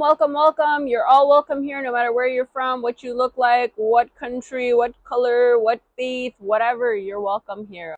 Welcome, welcome. You're all welcome here, no matter where you're from, what you look like, what country, what color, what faith, whatever. You're welcome here.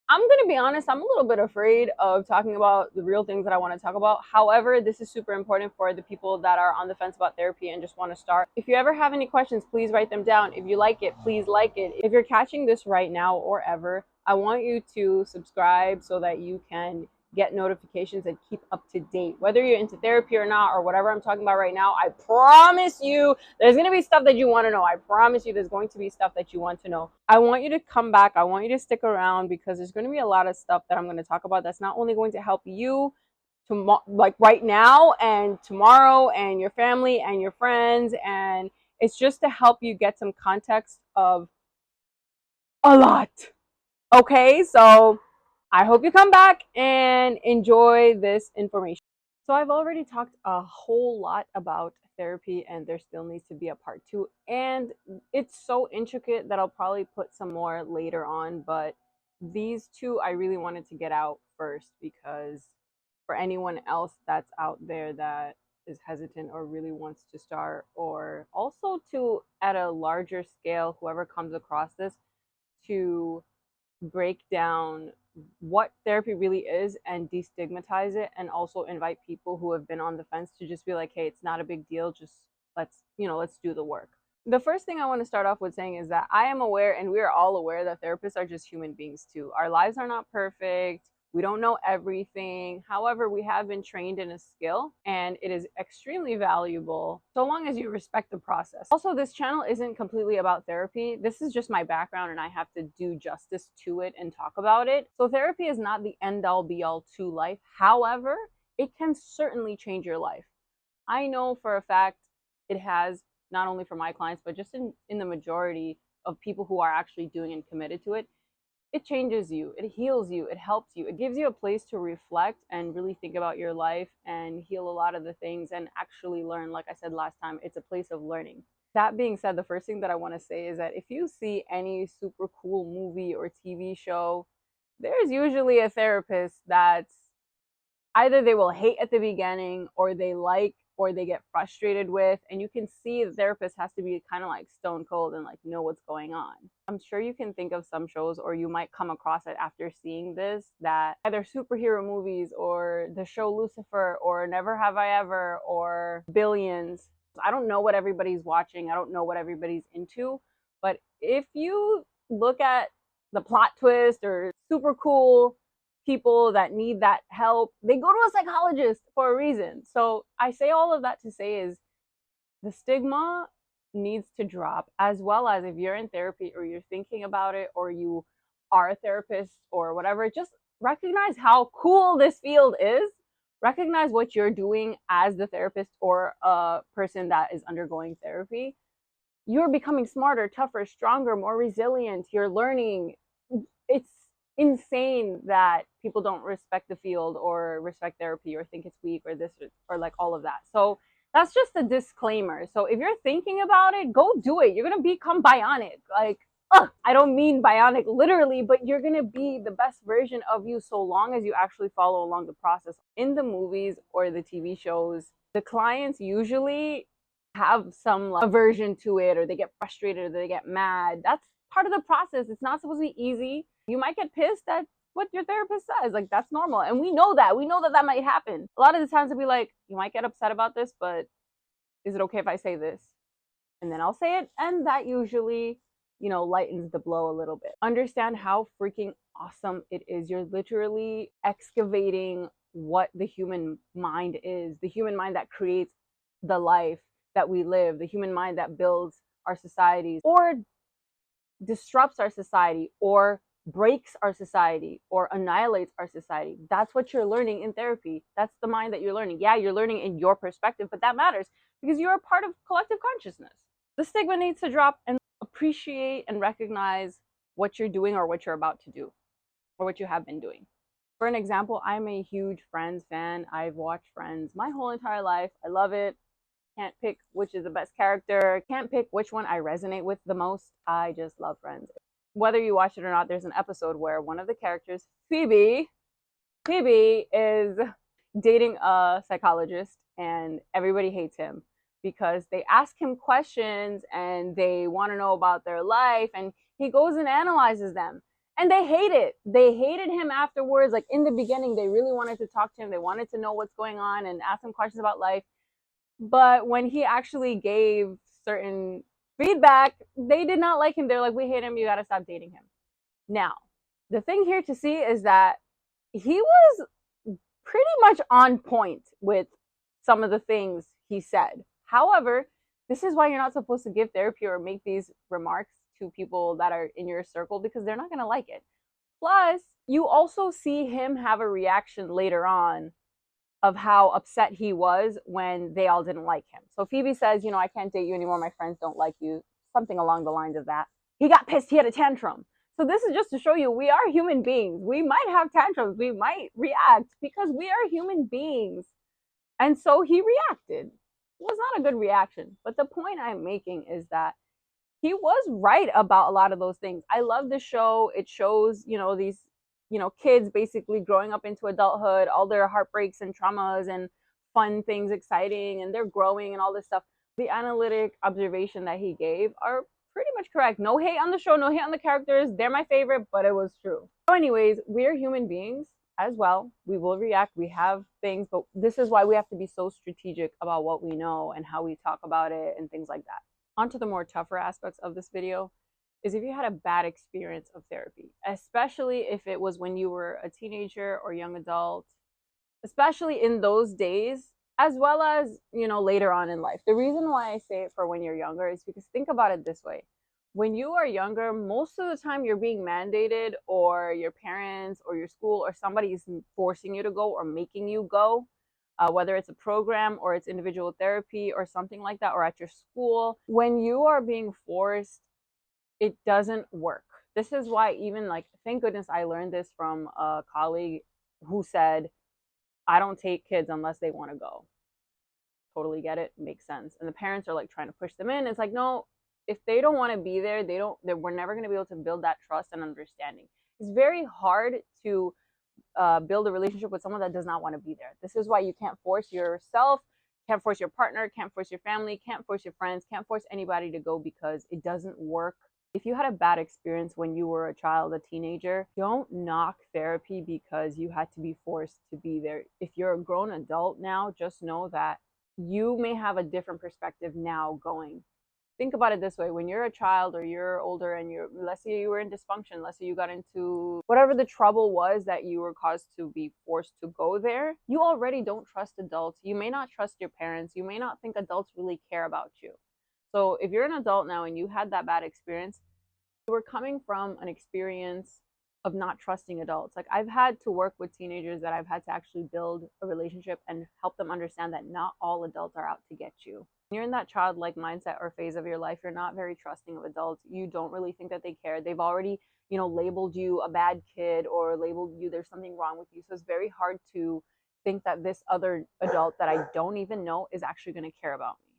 I'm going to be honest, I'm a little bit afraid of talking about the real things that I want to talk about. However, this is super important for the people that are on the fence about therapy and just want to start. If you ever have any questions, please write them down. If you like it, please like it. If you're catching this right now or ever, I want you to subscribe so that you can get notifications and keep up to date. Whether you're into therapy or not, or whatever I'm talking about right now, I promise you there's going to be stuff that you want to know. I promise you there's going to be stuff that you want to know. I want you to come back. I want you to stick around because there's going to be a lot of stuff that I'm going to talk about that's not only going to help you like right now and tomorrow and your family and your friends, and it's just to help you get some context of a lot. Okay, so I hope you come back and enjoy this information. So I've already talked a whole lot about therapy, and there still needs to be a part two. And it's so intricate that I'll probably put some more later on, but these two I really wanted to get out first because for anyone else that's out there that is hesitant or really wants to start, or also to at a larger scale, whoever comes across this, to break down what therapy really is and destigmatize it, and also invite people who have been on the fence to just be like, hey, it's not a big deal, just let's do the work. The first thing I want to start off with saying is that I am aware, and we are all aware, that therapists are just human beings too. Our lives are not perfect. We don't know everything. However, we have been trained in a skill, and it is extremely valuable so long as you respect the process. Also, this channel isn't completely about therapy. This is just my background, and I have to do justice to it and talk about it. So therapy is not the end all be all to life. However, it can certainly change your life. I know for a fact it has, not only for my clients, but just in the majority of people who are actually doing and committed to it. It changes you, it heals you, it helps you, it gives you a place to reflect and really think about your life and heal a lot of the things and actually learn. Like I said last time, it's a place of learning. That being said, the first thing that I want to say is that if you see any super cool movie or TV show, there's usually a therapist that's either they will hate at the beginning, or they like, or they get frustrated with, and you can see the therapist has to be kind of like stone cold and like know what's going on. I'm sure you can think of some shows, or you might come across it after seeing this, that either superhero movies or the show Lucifer or Never Have I Ever or Billions. I don't know what everybody's watching, I don't know what everybody's into, but if you look at the plot twist or super cool people that need that help, they go to a psychologist for a reason. So I say all of that to say is the stigma needs to drop, as well as if you're in therapy or you're thinking about it or you are a therapist or whatever, just recognize how cool this field is. Recognize what you're doing as the therapist or a person that is undergoing therapy. You're becoming smarter, tougher, stronger, more resilient. You're learning. It's insane that people don't respect the field or respect therapy or think it's weak or this or like all of that. So that's just a disclaimer. So if you're thinking about it, go do it. You're going to become bionic. Like, I don't mean bionic literally, but you're going to be the best version of you so long as you actually follow along the process. In the movies or the TV shows, the clients usually have some like aversion to it, or they get frustrated, or they get mad. That's part of the process. It's not supposed to be easy. You might get pissed at what your therapist says. Like, that's normal. And we know that. We know that that might happen. A lot of the times it'll be like, you might get upset about this, but is it okay if I say this? And then I'll say it. And that usually, lightens the blow a little bit. Understand how freaking awesome it is. You're literally excavating what the human mind is, the human mind that creates the life that we live, the human mind that builds our societies or disrupts our society or breaks our society or annihilates our society. That's what you're learning in therapy. That's the mind that you're learning. Yeah, you're learning in your perspective, but that matters because you're a part of collective consciousness. The stigma needs to drop, and appreciate and recognize what you're doing or what you're about to do or what you have been doing. For an example, I'm a huge Friends fan. I've watched Friends my whole entire life. I love it. Can't pick which is the best character. Can't pick which one I resonate with the most. I just love Friends. Whether you watch it or not, there's an episode where one of the characters, Phoebe is dating a psychologist, and everybody hates him because they ask him questions and they want to know about their life, and he goes and analyzes them. And they hate it. They hated him afterwards. Like in the beginning, they really wanted to talk to him. They wanted to know what's going on and ask him questions about life. But when he actually gave certain feedback, they did not like him. They're like, we hate him. You got to stop dating him. Now, the thing here to see is that he was pretty much on point with some of the things he said. However, this is why you're not supposed to give therapy or make these remarks to people that are in your circle, because they're not going to like it. Plus, you also see him have a reaction later on of how upset he was when they all didn't like him. So Phoebe says, I can't date you anymore. My friends don't like you. Something along the lines of that. He got pissed. He had a tantrum. So this is just to show you we are human beings. We might have tantrums. We might react because we are human beings. And so he reacted. It was not a good reaction. But the point I'm making is that he was right about a lot of those things. I love the show. It shows, these, kids basically growing up into adulthood, all their heartbreaks and traumas and fun things, exciting, and they're growing and all this stuff. The analytic observation that he gave are pretty much correct. No hate on the show, no hate on the characters. They're my favorite, but it was true. So anyways, we're human beings as well. We will react. We have things, but this is why we have to be so strategic about what we know and how we talk about it and things like that. On to the more tougher aspects of this video is if you had a bad experience of therapy, especially if it was when you were a teenager or young adult, especially in those days, as well as, later on in life. The reason why I say it for when you're younger is because think about it this way. When you are younger, most of the time you're being mandated, or your parents or your school or somebody is forcing you to go or making you go. Whether it's a program or it's individual therapy or something like that, or at your school. When you are being forced, it doesn't work. This is why even thank goodness I learned this from a colleague who said, I don't take kids unless they want to go. Totally get it. Makes sense. And the parents are trying to push them in. It's like, no, if they don't want to be there, we're never going to be able to build that trust and understanding. It's very hard to build a relationship with someone that does not want to be there. This is why you can't force yourself, can't force your partner, can't force your family, can't force your friends, can't force anybody to go, because it doesn't work. If you had a bad experience when you were a child, a teenager, don't knock therapy because you had to be forced to be there. If you're a grown adult now, just know that you may have a different perspective now going. Think about it this way. When you're a child or you're older and let's say you were in dysfunction, let's say you got into whatever the trouble was that you were caused to be forced to go there, you already don't trust adults. You may not trust your parents. You may not think adults really care about you. So if you're an adult now and you had that bad experience, you were coming from an experience of not trusting adults. I've had to work with teenagers that I've had to actually build a relationship and help them understand that not all adults are out to get you. When you're in that childlike mindset or phase of your life, you're not very trusting of adults. You don't really think that they care. They've already, labeled you a bad kid or labeled you there's something wrong with you. So it's very hard to think that this other adult that I don't even know is actually going to care about me.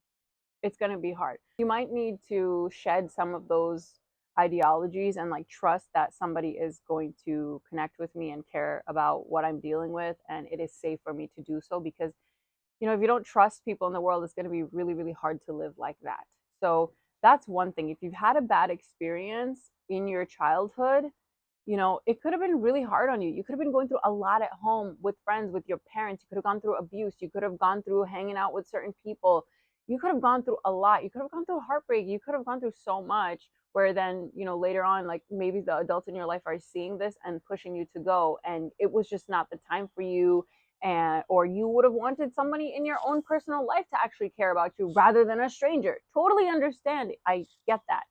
It's going to be hard. You might need to shed some of those ideologies and trust that somebody is going to connect with me and care about what I'm dealing with, and it is safe for me to do so, because if you don't trust people in the world, it's going to be really, really hard to live like that. So that's one thing. If you've had a bad experience in your childhood, it could have been really hard on you. You could have been going through a lot at home with friends, with your parents. You could have gone through abuse. You could have gone through hanging out with certain people. You could have gone through a lot. You could have gone through heartbreak. You could have gone through so much, where then, later on, maybe the adults in your life are seeing this and pushing you to go, and it was just not the time for you. Or you would have wanted somebody in your own personal life to actually care about you rather than a stranger. Totally understand. I get that.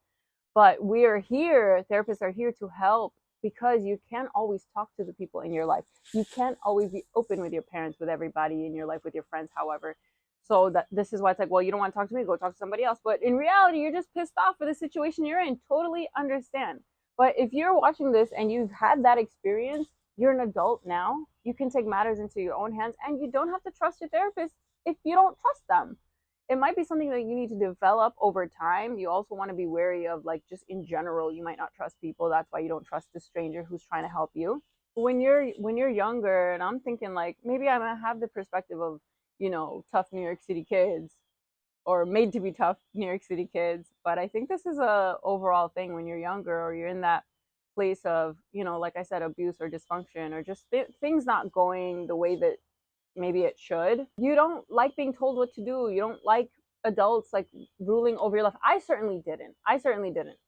But we are here, therapists are here to help, because you can't always talk to the people in your life. You can't always be open with your parents, with everybody in your life, with your friends, however. So this is why it's well, you don't want to talk to me, go talk to somebody else. But in reality, you're just pissed off for the situation you're in. Totally understand. But if you're watching this and you've had that experience, you're an adult now. You can take matters into your own hands, and you don't have to trust your therapist if you don't trust them. It might be something that you need to develop over time. You also want to be wary of just in general, you might not trust people. That's why you don't trust a stranger who's trying to help you. When you're younger, and I'm thinking maybe I might have the perspective of, tough New York City kids, or made to be tough New York City kids. But I think this is a overall thing when you're younger, or you're in that place of, like I said, abuse or dysfunction, or just things not going the way that maybe it should. You don't like being told what to do. You don't like adults like ruling over your life. I certainly didn't.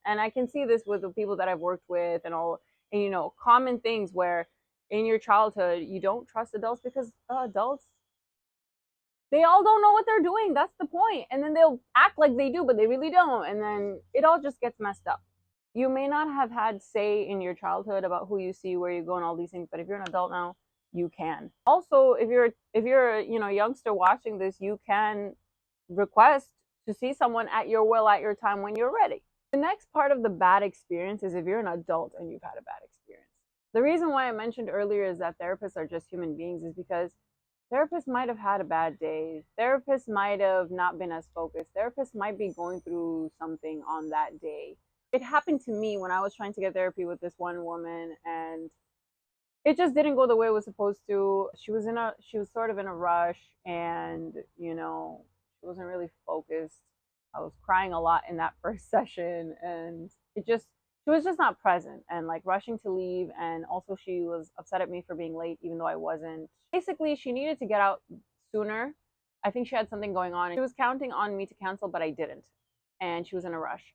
And I can see this with the people that I've worked with and all, and common things where in your childhood you don't trust adults because adults, they all don't know what they're doing. That's the point. And then they'll act like they do, but they really don't. And then it all just gets messed up. You may not have had say in your childhood about who you see, where you go, and all these things, but if you're an adult now, you can. Also, if you're youngster watching this, you can request to see someone at your will, at your time, when you're ready. The next part of the bad experience is if you're an adult and you've had a bad experience. The reason why I mentioned earlier is that therapists are just human beings is because therapists might have had a bad day. Therapists might have not been as focused. Therapists might be going through something on that day. It happened to me when I was trying to get therapy with this one woman, and it just didn't go the way it was supposed to. She was sort of in a rush, and she wasn't really focused. I was crying a lot in that first session, and she was just not present and like rushing to leave. And also she was upset at me for being late, even though I wasn't. Basically, she needed to get out sooner. I think she had something going on. She was counting on me to cancel, but I didn't. And she was in a rush.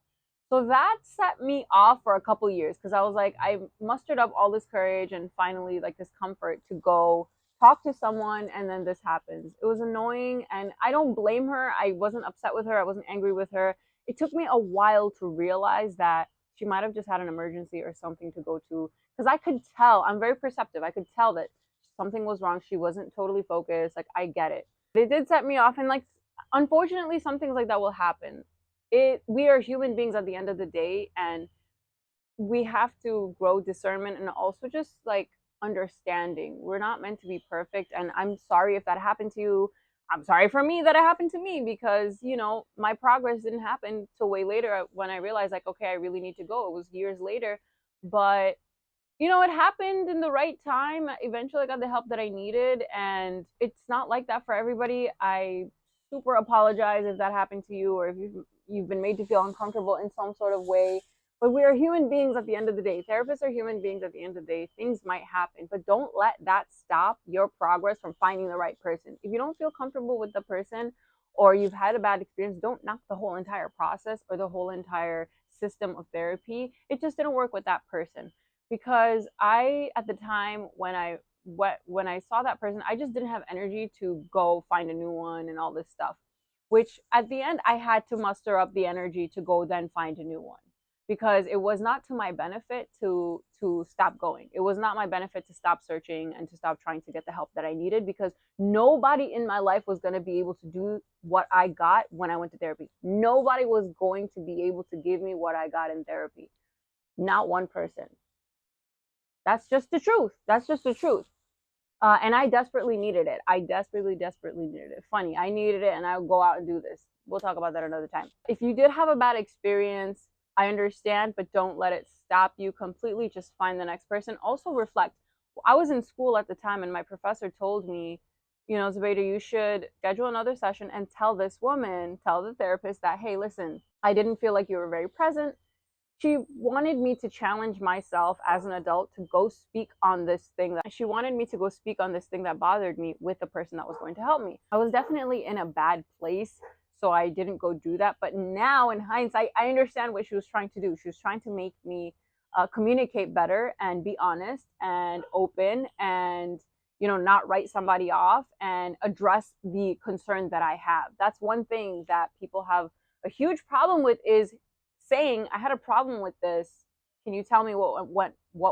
So that set me off for a couple years because I was like, I mustered up all this courage and finally like this comfort to go talk to someone, and then this happens. It was annoying, and I don't blame her. I wasn't upset with her. I wasn't angry with her. It took me a while to realize that she might have just had an emergency or something to go to, because I could tell. I'm very perceptive. I could tell that something was wrong. She wasn't totally focused. Like, I get it. It did set me off, and like, unfortunately, some things like that will happen. We are human beings at the end of the day, and we have to grow discernment and also just like understanding. We're not meant to be perfect, and I'm sorry if that happened to you. I'm sorry for me that it happened to me, because my progress didn't happen till way later when I realized like, okay, I really need to go. It was years later, but it happened in the right time. Eventually I got the help that I needed, and it's not like that for everybody. I super apologize if that happened to you, or if you've been made to feel uncomfortable in some sort of way. But we are human beings at the end of the day. Therapists are human beings at the end of the day. Things might happen, but don't let that stop your progress from finding the right person. If you don't feel comfortable with the person, or you've had a bad experience, don't knock the whole entire process or the whole entire system of therapy. It just didn't work with that person. Because at the time when I saw that person, I just didn't have energy to go find a new one and all this stuff, which at the end I had to muster up the energy to go then find a new one, because it was not to my benefit to stop going. It was not my benefit to stop searching and to stop trying to get the help that I needed, because nobody in my life was going to be able to do what I got when I went to therapy. Nobody was going to be able to give me what I got in therapy. Not one person. That's just the truth. That's just the truth. And I desperately needed it. I desperately needed it. Funny, I needed it, and I'll go out and do this. We'll talk about that another time. If you did have a bad experience, I understand, but don't let it stop you completely. Just find the next person. Also reflect. I was in school at the time, and my professor told me, Zubaida, you should schedule another session and tell this woman, tell the therapist that, hey, listen, I didn't feel like you were very present. She wanted me to challenge myself as an adult to go speak on this thing that bothered me with the person that was going to help me. I was definitely in a bad place, so I didn't go do that. But now in hindsight, I understand what she was trying to do. She was trying to make me communicate better and be honest and open, and not write somebody off, and address the concern that I have. That's one thing that people have a huge problem with, is saying, I had a problem with this. Can you tell me what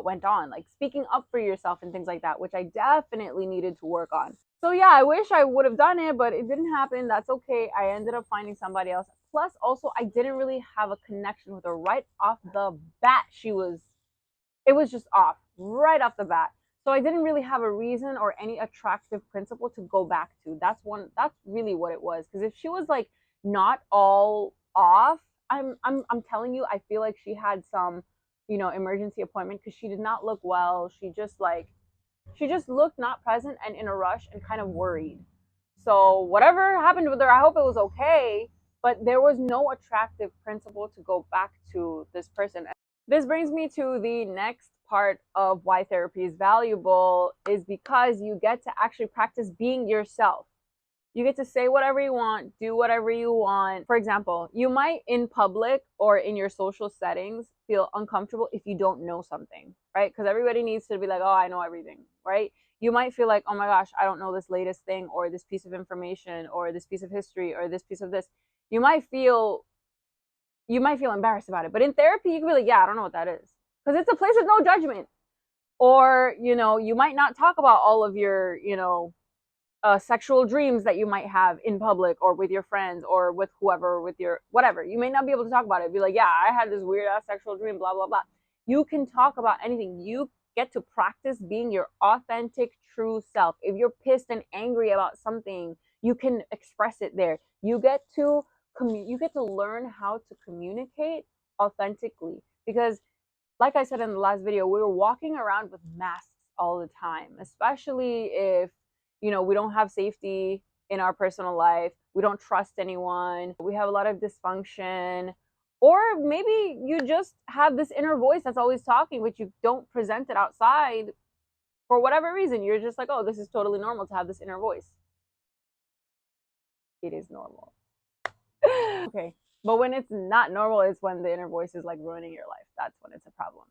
went on? Like speaking up for yourself and things like that, which I definitely needed to work on. So yeah, I wish I would have done it, but it didn't happen. That's okay. I ended up finding somebody else. Plus, also, I didn't really have a connection with her right off the bat. It was just off right off the bat. So I didn't really have a reason or any attractive principle to go back to. That's really what it was. Because if she was like not all off, I'm telling you, I feel like she had some, emergency appointment, because she did not look well. She just looked not present and in a rush and kind of worried. So whatever happened with her, I hope it was okay. But there was no attractive principle to go back to this person. This brings me to the next part of why therapy is valuable, is because you get to actually practice being yourself. You get to say whatever you want, do whatever you want. For example, you might in public or in your social settings feel uncomfortable if you don't know something, right? Because everybody needs to be like, oh, I know everything, right? You might feel like, oh my gosh, I don't know this latest thing or this piece of information or this piece of history or this piece of this. You might feel embarrassed about it. But in therapy, you can be like, yeah, I don't know what that is. Because it's a place of no judgment. Or, you might not talk about all of your, sexual dreams that you might have in public or with your friends or with whoever, with your whatever. You may not be able to talk about it. Be like, yeah, I had this weird ass sexual dream, blah, blah, blah. You can talk about anything. You get to practice being your authentic, true self. If you're pissed and angry about something, you can express it there. You get to learn how to communicate authentically, because like I said in the last video, we were walking around with masks all the time, especially if, we don't have safety in our personal life. We don't trust anyone. We have a lot of dysfunction. Or maybe you just have this inner voice that's always talking, but you don't present it outside for whatever reason. You're just like, oh, this is totally normal to have this inner voice. It is normal. Okay. But when it's not normal, it's when the inner voice is like ruining your life. That's when it's a problem.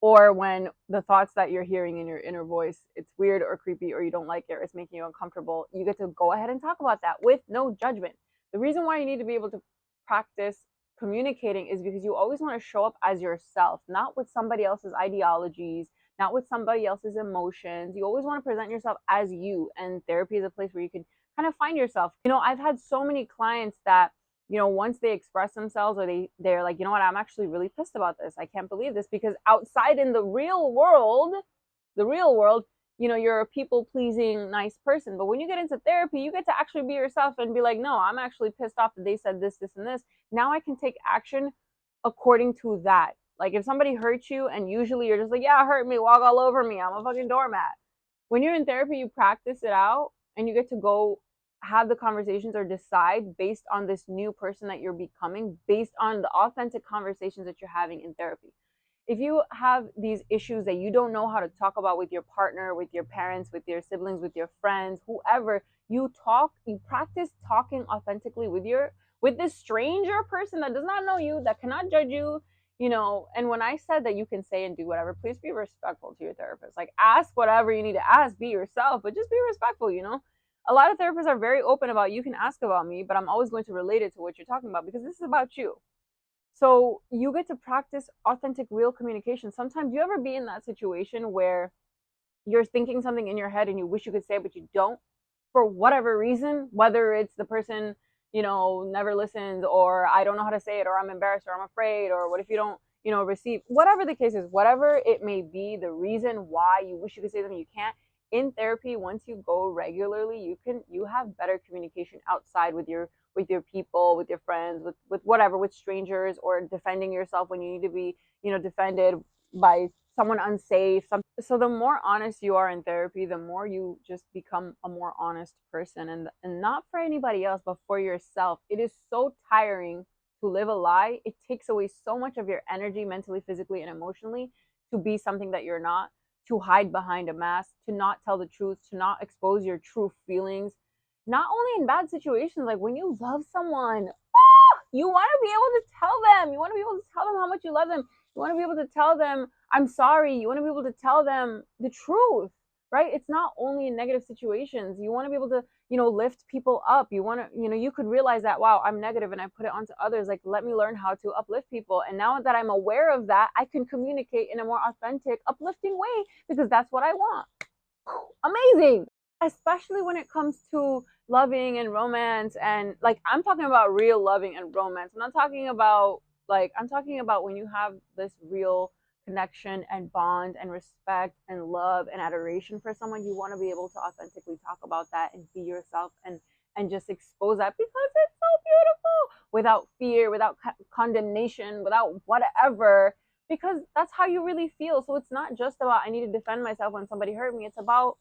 Or when the thoughts that you're hearing in your inner voice, it's weird or creepy or you don't like it or it's making you uncomfortable, you get to go ahead and talk about that with no judgment. The reason why you need to be able to practice communicating is because you always want to show up as yourself, not with somebody else's ideologies, not with somebody else's emotions. You always want to present yourself as you, and therapy is a place where you can kind of find yourself. I've had so many clients that, once they express themselves or they're like, you know what, I'm actually really pissed about this. I can't believe this, because outside in the real world, you're a people pleasing, nice person. But when you get into therapy, you get to actually be yourself and be like, no, I'm actually pissed off that they said this, this, and this. Now I can take action according to that. Like if somebody hurts you and usually you're just like, yeah, hurt me, walk all over me, I'm a fucking doormat. When you're in therapy, you practice it out and you get to go have the conversations or decide based on this new person that you're becoming, based on the authentic conversations that you're having in therapy. If you have these issues that you don't know how to talk about with your partner, with your parents, with your siblings, with your friends, whoever, you practice talking authentically with this stranger person that does not know you, that cannot judge you. And when I said that you can say and do whatever, please be respectful to your therapist. Like ask whatever you need to ask, be yourself, but just be respectful. A lot of therapists are very open about, you can ask about me, but I'm always going to relate it to what you're talking about because this is about you. So you get to practice authentic, real communication. Sometimes you ever be in that situation where you're thinking something in your head and you wish you could say it, but you don't for whatever reason, whether it's the person, never listens, or I don't know how to say it, or I'm embarrassed, or I'm afraid, or what if you don't, receive, whatever the case is, whatever it may be, the reason why you wish you could say something you can't. In therapy, once you go regularly, you have better communication outside with your people, with your friends, with whatever, with strangers, or defending yourself when you need to be, defended by someone unsafe. So the more honest you are in therapy, the more you just become a more honest person, and not for anybody else, but for yourself. It is so tiring to live a lie. It takes away so much of your energy, mentally, physically, and emotionally, to be something that you're not, to hide behind a mask, to not tell the truth, to not expose your true feelings. Not only in bad situations, like when you love someone, you want to be able to tell them. You want to be able to tell them how much you love them. You want to be able to tell them, I'm sorry. You want to be able to tell them the truth, right? It's not only in negative situations. You want to be able to, lift people up. You want to, you could realize that, wow, I'm negative and I put it onto others. Like, let me learn how to uplift people. And now that I'm aware of that, I can communicate in a more authentic, uplifting way, because that's what I want. Amazing. Especially when it comes to loving and romance, and like I'm talking about real loving and romance. I'm talking about when you have this real connection and bond and respect and love and adoration for someone. You want to be able to authentically talk about that and be yourself, and just expose that, because it's so beautiful, without fear, without condemnation, without whatever, because that's how you really feel. So it's not just about, I need to defend myself when somebody hurt me. It's about,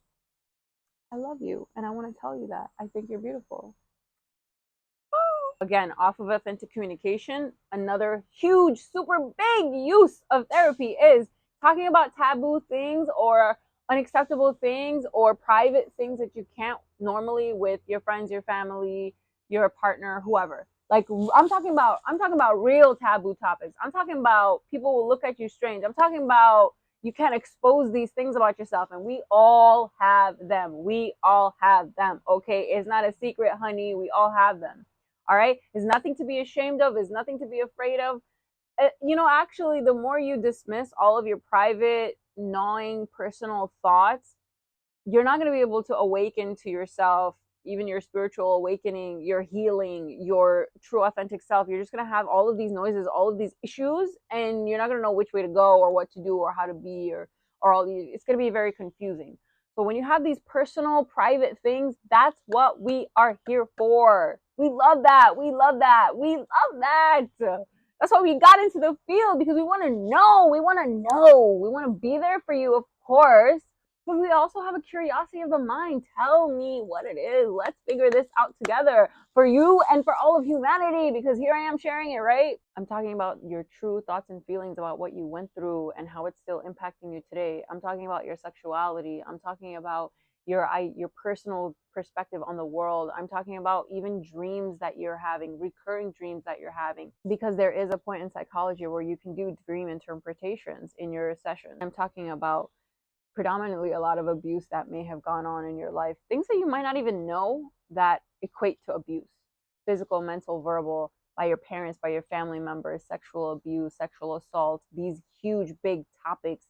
I love you and I want to tell you that. I think you're beautiful. Again, off of authentic communication, another huge, super big use of therapy is talking about taboo things or unacceptable things or private things that you can't normally with your friends, your family, your partner, whoever. Like I'm talking about real taboo topics. I'm talking about people will look at you strange. I'm talking about you can't expose these things about yourself, and we all have them. We all have them. Okay, it's not a secret, honey. We all have them. All right, is nothing to be ashamed of, is nothing to be afraid of. Actually, the more you dismiss all of your private gnawing personal thoughts, you're not going to be able to awaken to yourself, even your spiritual awakening, your healing, your true authentic self. You're just going to have all of these noises, all of these issues, and you're not going to know which way to go or what to do or how to be, or all these. It's going to be very confusing. So when you have these personal private things, that's what we are here for. We love that. We love that. We love that. That's why we got into the field, because we want to know. We want to know. We want to be there for you, of course. But we also have a curiosity of the mind. Tell me what it is. Let's figure this out together for you and for all of humanity, because here I am sharing it, right? I'm talking about your true thoughts and feelings about what you went through and how it's still impacting you today. I'm talking about your sexuality. I'm talking about your personal perspective on the world. I'm talking about even dreams that you're having, recurring dreams that you're having, because there is a point in psychology where you can do dream interpretations in your session. I'm talking about predominantly a lot of abuse that may have gone on in your life, things that you might not even know that equate to abuse: physical, mental, verbal, by your parents, by your family members, sexual abuse, sexual assault, these huge big topics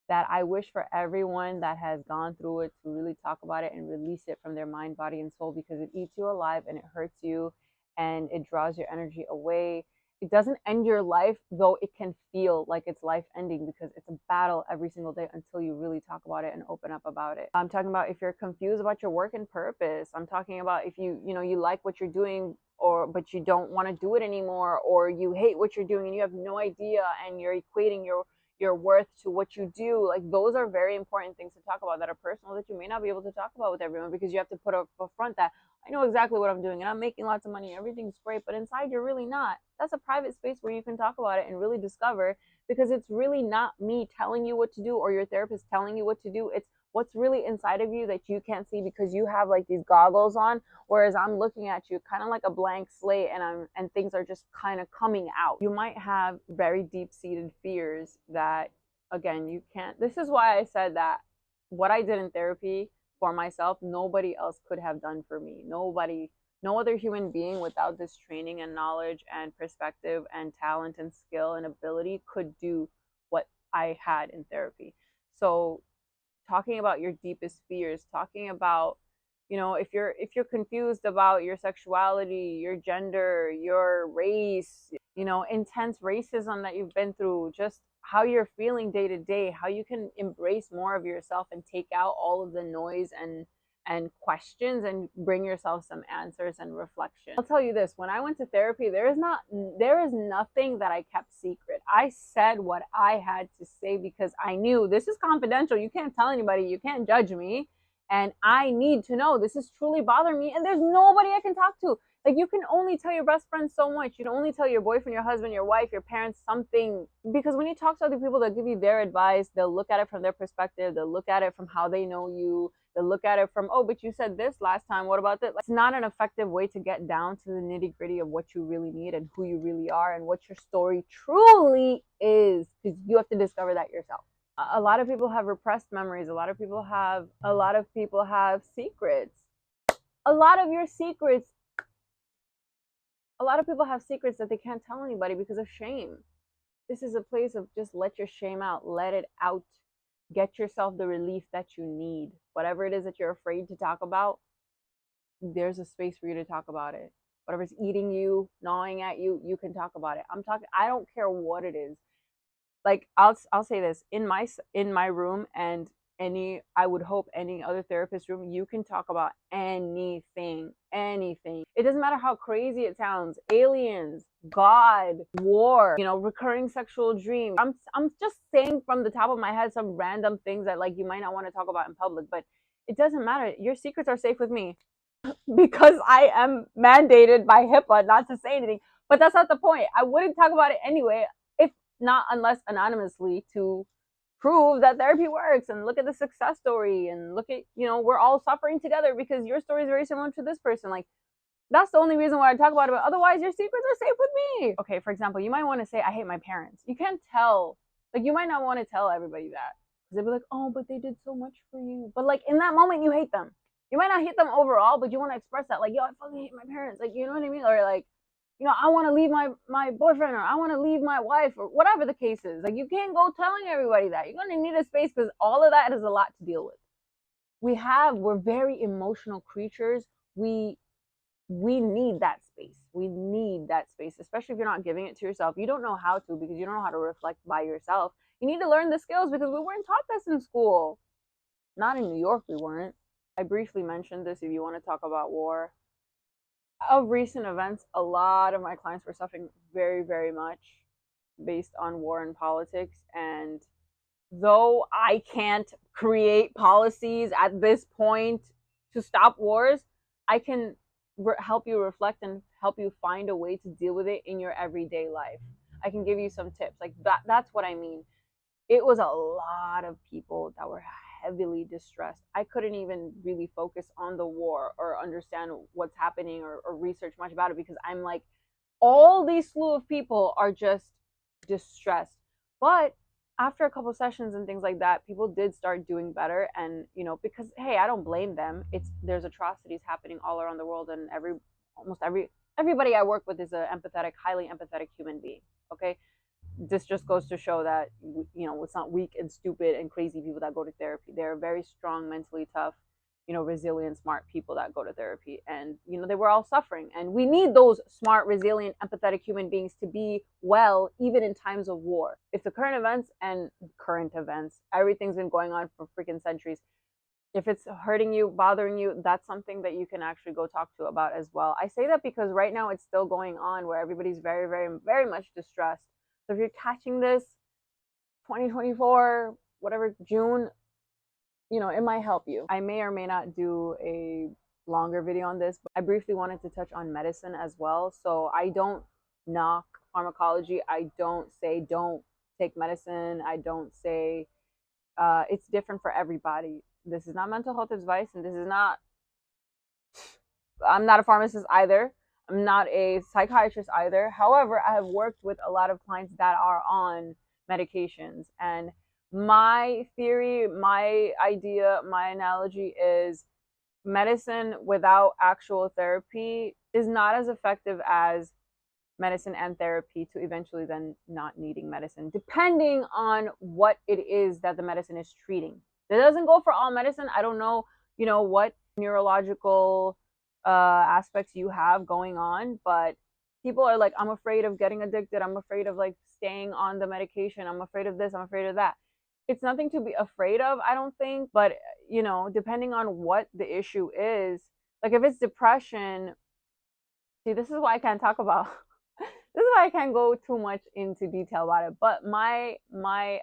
that I wish for everyone that has gone through it to really talk about it and release it from their mind, body, and soul, because it eats you alive and it hurts you and it draws your energy away. It doesn't end your life, though it can feel like it's life ending, because it's a battle every single day until you really talk about it and open up about it. I'm talking about if you're confused about your work and purpose. I'm talking about if you like what you're doing, or but you don't want to do it anymore, or you hate what you're doing and you have no idea and you're equating your worth to what you do. Like, those are very important things to talk about that are personal, that you may not be able to talk about with everyone, because you have to put up front that I know exactly what I'm doing and I'm making lots of money, everything's great, but inside you're really not. That's a private space where you can talk about it and really discover, because it's really not me telling you what to do or your therapist telling you what to do. It's what's really inside of you that you can't see because you have like these goggles on, whereas I'm looking at you kind of like a blank slate, and things are just kind of coming out. You might have very deep-seated fears that, again, you can't. This is why I said that what I did in therapy for myself, nobody else could have done for me. Nobody, no other human being without this training and knowledge and perspective and talent and skill and ability could do what I had in therapy. So talking about your deepest fears, talking about, if you're confused about your sexuality, your gender, your race, intense racism that you've been through, just how you're feeling day to day, how you can embrace more of yourself and take out all of the noise and questions and bring yourself some answers and reflection. I'll tell you this, when I went to therapy, there is nothing that I kept secret. I said what I had to say because I knew this is confidential. You can't tell anybody, you can't judge me, and I need to know this is truly bothering me, and there's nobody I can talk to. Like, you can only tell your best friend so much. You can only tell your boyfriend, your husband, your wife, your parents something, because when you talk to other people, they'll give you their advice, they'll look at it from their perspective, they'll look at it from how they know you, they'll look at it from, oh, but you said this last time, what about this? It's not an effective way to get down to the nitty-gritty of what you really need and who you really are and what your story truly is, because you have to discover that yourself. A lot of people have repressed memories. A lot of people have secrets. A lot of your secrets, a lot of people have secrets that they can't tell anybody because of shame. This is a place of just let your shame out, let it out, get yourself the relief that you need. Whatever it is that you're afraid to talk about, there's a space for you to talk about it. Whatever's eating you, gnawing at you, you can talk about it. I don't care what it is. Like, I'll say this, in my room, and I would hope any other therapist room, you can talk about anything. It doesn't matter how crazy it sounds. Aliens, God, war, recurring sexual dreams. I'm just saying from the top of my head some random things that, like, you might not want to talk about in public, but It doesn't matter. Your secrets are safe with me because I am mandated by HIPAA not to say anything. But that's not the point. I wouldn't talk about it anyway, if not unless anonymously, to prove that therapy works and look at the success story and look at, we're all suffering together because your story is very similar to this person. Like, that's the only reason why I talk about it. But otherwise, your secrets are safe with me. Okay, for example, you might want to say, I hate my parents. You can't tell. Like, you might not want to tell everybody that. Because they'll be like, oh, but they did so much for you. But, like, in that moment, you hate them. You might not hate them overall, but you want to express that. Like, yo, I fucking hate my parents. Like, you know what I mean? Or, like, I want to leave my boyfriend, or I want to leave my wife, or whatever the case is. Like, you can't go telling everybody that. You're going to need a space because all of that is a lot to deal with. We're very emotional creatures. We need that space. We need that space, especially if you're not giving it to yourself. You don't know how to because you don't know how to reflect by yourself. You need to learn the skills because we weren't taught this in school. Not in New York, we weren't. I briefly mentioned this if you want to talk about war. Of recent events, a lot of my clients were suffering very, very much based on war and politics. And though I can't create policies at this point to stop wars, I can help you reflect and help you find a way to deal with it in your everyday life. I can give you some tips. Like that's what I mean. It was a lot of people that were heavily distressed. I couldn't even really focus on the war or understand what's happening or research much about it because I'm like, all these slew of people are just distressed. But after a couple sessions and things like that, people did start doing better. And because hey, I don't blame them. There's atrocities happening all around the world, and almost everybody I work with is a empathetic, highly empathetic human being. Okay, this just goes to show that it's not weak and stupid and crazy people that go to therapy. They're very strong, mentally tough, resilient, smart people that go to therapy. And they were all suffering, and we need those smart, resilient, empathetic human beings to be well even in times of war. If the current events, everything's been going on for freaking centuries, if it's hurting you, bothering you, that's something that you can actually go talk to about as well. I say that because right now it's still going on where everybody's very, very, very much distressed. So if you're catching this 2024, whatever, June, it might help you. I may or may not do a longer video on this, but I briefly wanted to touch on medicine as well. So I don't knock pharmacology. I don't say don't take medicine. I don't say it's different for everybody. This is not mental health advice, and I'm not a pharmacist either. I'm not a psychiatrist either. However, I have worked with a lot of clients that are on medications, and my theory, my idea, my analogy is medicine without actual therapy is not as effective as medicine and therapy to eventually then not needing medicine, depending on what it is that the medicine is treating. It doesn't go for all medicine. I don't know, what neurological aspects you have going on, but people are like, I'm afraid of getting addicted. I'm afraid of like staying on the medication. I'm afraid of this. I'm afraid of that. It's nothing to be afraid of, I don't think, but depending on what the issue is, like if it's depression, see, this is why I can't talk about this is why I can't go too much into detail about it. But my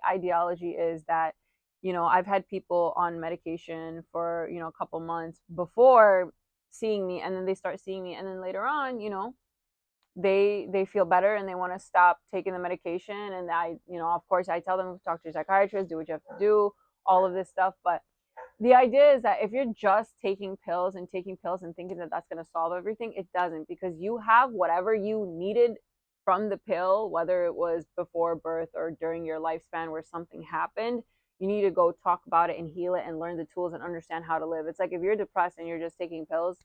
ideology is that, I've had people on medication for, a couple months before seeing me, and then they start seeing me, and then later on, they feel better and they want to stop taking the medication. And I, of course, I tell them, talk to your psychiatrist, do what you have to do, all of this stuff. But the idea is that if you're just taking pills and thinking that that's going to solve everything, it doesn't, because you have whatever you needed from the pill, whether it was before birth or during your lifespan where something happened. You need to go talk about it and heal it and learn the tools and understand how to live. It's like if you're depressed and you're just taking pills,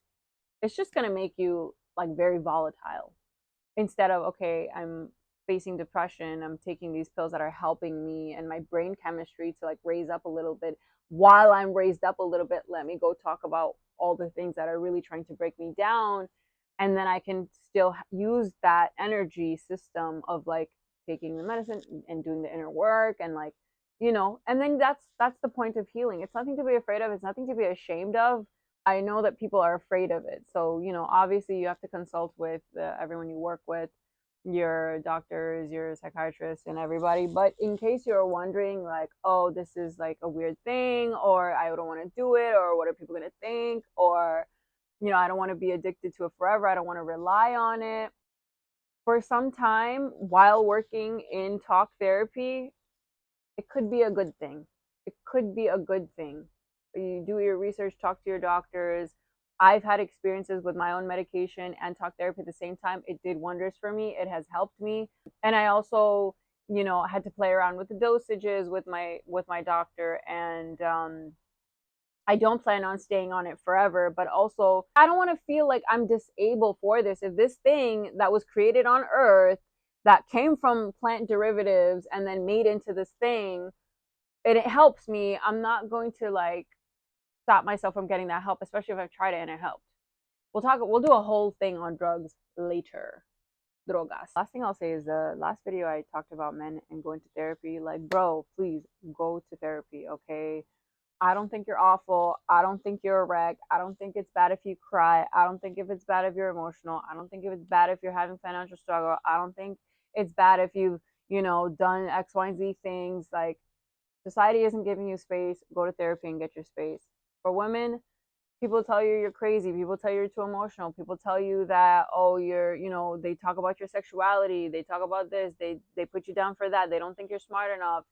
it's just going to make you like very volatile. Instead of, okay, I'm facing depression, I'm taking these pills that are helping me and my brain chemistry to like raise up a little bit. While I'm raised up a little bit, let me go talk about all the things that are really trying to break me down. And then I can still use that energy system of like taking the medicine and doing the inner work and like, and then that's the point of healing. It's nothing to be afraid of. It's nothing to be ashamed of. I know that people are afraid of it. So, obviously you have to consult with everyone you work with. your doctors, your psychiatrists, and everybody. But in case you're wondering, like, oh, this is like a weird thing, or I don't want to do it, or what are people going to think, or, I don't want to be addicted to it forever. I don't want to rely on it. For some time while working in talk therapy, it could be a good thing. It could be a good thing. You do your research, talk to your doctors. I've had experiences with my own medication and talk therapy at the same time. It did wonders for me. It has helped me. And I also, had to play around with the dosages with my doctor, and I don't plan on staying on it forever, but also I don't want to feel like I'm disabled for this. If this thing that was created on earth that came from plant derivatives and then made into this thing, and it helps me, I'm not going to like stop myself from getting that help, especially if I've tried it and it helped. We'll do a whole thing on drugs later. Drogas. Last thing I'll say is the last video I talked about men and going to therapy. Like, bro, please go to therapy, okay? I don't think you're awful. I don't think you're a wreck. I don't think it's bad if you cry. I don't think if it's bad if you're emotional. I don't think if it's bad if you're having financial struggle. I don't think it's bad if you've, done X, Y, and Z things. Like, society isn't giving you space. Go to therapy and get your space. For women, people tell you you're crazy. People tell you you're too emotional. People tell you that, oh, they talk about your sexuality. They talk about this. They put you down for that. They don't think you're smart enough.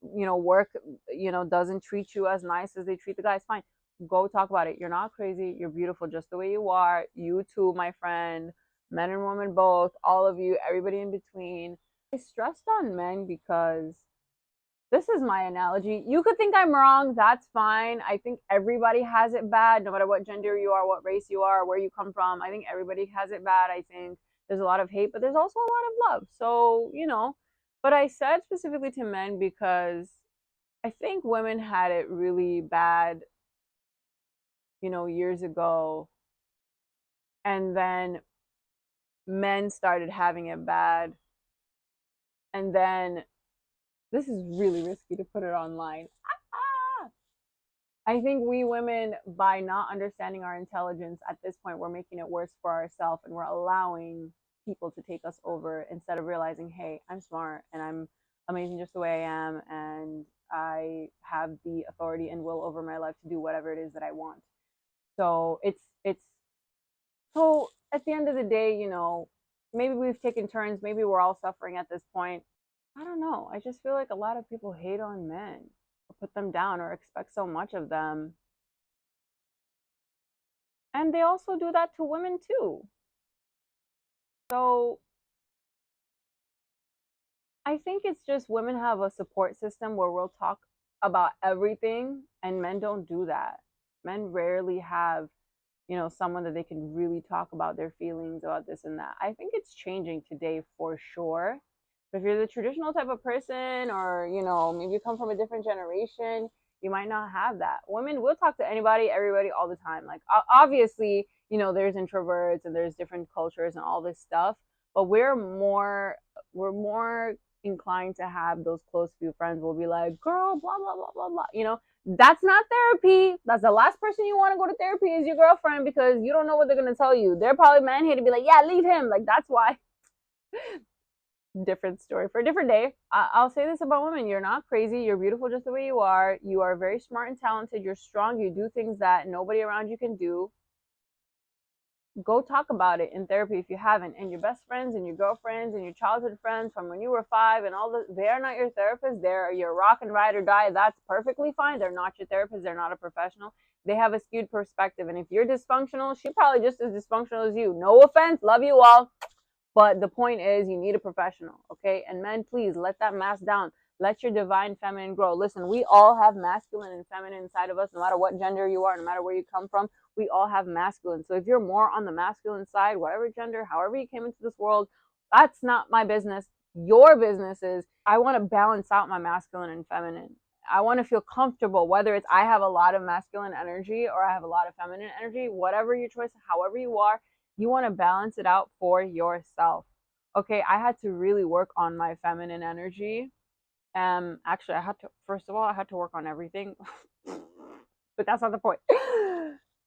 Work, doesn't treat you as nice as they treat the guys. Fine. Go talk about it. You're not crazy. You're beautiful just the way you are. You too, my friend. Men and women both. All of you. Everybody in between. I stressed on men because this is my analogy. You could think I'm wrong. That's fine. I think everybody has it bad, no matter what gender you are, what race you are, where you come from. I think everybody has it bad. I think there's a lot of hate, but there's also a lot of love. So, but I said specifically to men because I think women had it really bad, years ago. And then men started having it bad. And then this is really risky to put it online. I think we women, by not understanding our intelligence at this point, we're making it worse for ourselves, and we're allowing people to take us over instead of realizing, hey, I'm smart and I'm amazing just the way I am, and I have the authority and will over my life to do whatever it is that I want. So so at the end of the day, maybe we've taken turns, maybe we're all suffering at this point. I don't know. I just feel like a lot of people hate on men or put them down or expect so much of them. And they also do that to women too. So I think it's just women have a support system where we'll talk about everything, and men don't do that. Men rarely have, someone that they can really talk about their feelings about this and that. I think it's changing today for sure. But if you're the traditional type of person, or, maybe you come from a different generation, you might not have that. Women will talk to anybody, everybody, all the time. Like, obviously, there's introverts and there's different cultures and all this stuff, but we're more inclined to have those close few friends. Will be like, girl, blah blah blah blah blah. That's not therapy. That's the last person you want to go to therapy is your girlfriend, because you don't know what they're gonna tell you. They're probably man here to be like, yeah, leave him. Like, that's why. Different story for a different day. I'll say this about women: you're not crazy. You're beautiful just the way you are. You are very smart and talented. You're strong. You do things that nobody around you can do. Go talk about it in therapy if you haven't. And your best friends and your girlfriends and your childhood friends from when you were 5 and all the, they're not your therapist. They're your rock and ride or die. That's perfectly fine. They're not your therapist. They're not a professional. They have a skewed perspective. And if you're dysfunctional, she's probably just as dysfunctional as you. No offense. Love you all. But the point is, you need a professional, okay? And men, please let that mask down. Let your divine feminine grow. Listen, we all have masculine and feminine inside of us, no matter what gender you are, no matter where you come from. We all have masculine. So if you're more on the masculine side, whatever gender, however you came into this world, that's not my business. Your business is, I want to balance out my masculine and feminine. I want to feel comfortable, whether it's I have a lot of masculine energy or I have a lot of feminine energy, whatever your choice, however you are, you want to balance it out for yourself. Okay, I had to really work on my feminine energy. Actually, first of all, I had to work on everything, but that's not the point.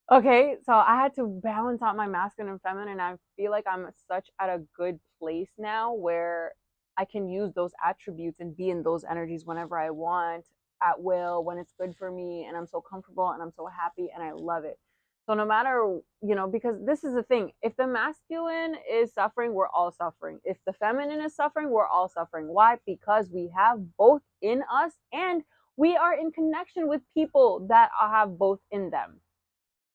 Okay, so I had to balance out my masculine and feminine. I feel like I'm such at a good place now where I can use those attributes and be in those energies whenever I want at will, when it's good for me and I'm so comfortable and I'm so happy and I love it. So no matter, because this is the thing, if the masculine is suffering, we're all suffering. If the feminine is suffering, we're all suffering. Why? Because we have both in us and we are in connection with people that have both in them.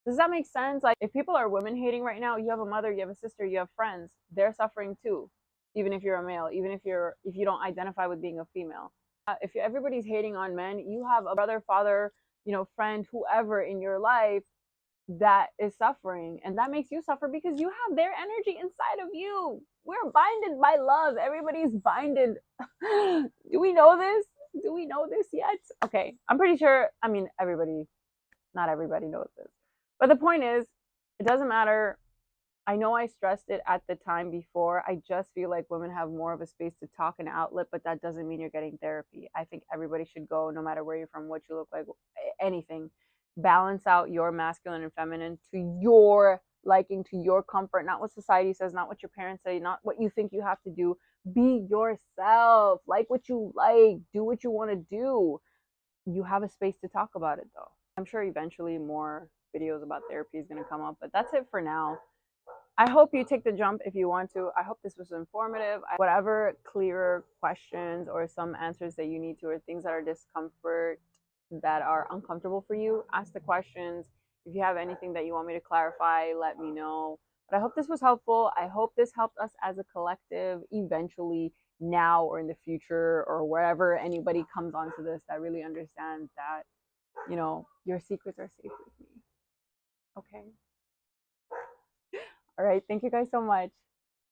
Does that make sense? Like, if people are women hating right now, you have a mother, you have a sister, you have friends. They're suffering too, even if you're a male, even if you don't identify with being a female. If everybody's hating on men, you have a brother, father, friend, whoever in your life that is suffering, and that makes you suffer because you have their energy inside of you. We're binded by love. Everybody's binded. Do we know this? Do we know this yet? Okay, I'm pretty sure. I mean, not everybody knows this. But the point is, it doesn't matter. I know I stressed it at the time before. I just feel like women have more of a space to talk and outlet, but that doesn't mean you're getting therapy. I think everybody should go, no matter where you're from, what you look like, anything. Balance out your masculine and feminine to your liking, to your comfort, not what society says, not what your parents say, not what you think you have to do. Be yourself. Like what you like. Do what you want to do. You have a space to talk about it, though. I'm sure eventually more videos about therapy is going to come up, but that's it for now. I hope you take the jump if you want to. I hope this was informative. Whatever clearer questions or some answers that you need to, or things that are discomfort, that are uncomfortable for you, ask the questions. If you have anything that you want me to clarify, let me know. But I hope this was helpful. I hope this helped us as a collective eventually, now or in the future, or wherever anybody comes onto this, that really understands that, your secrets are safe with me. Okay. All right. Thank you guys so much.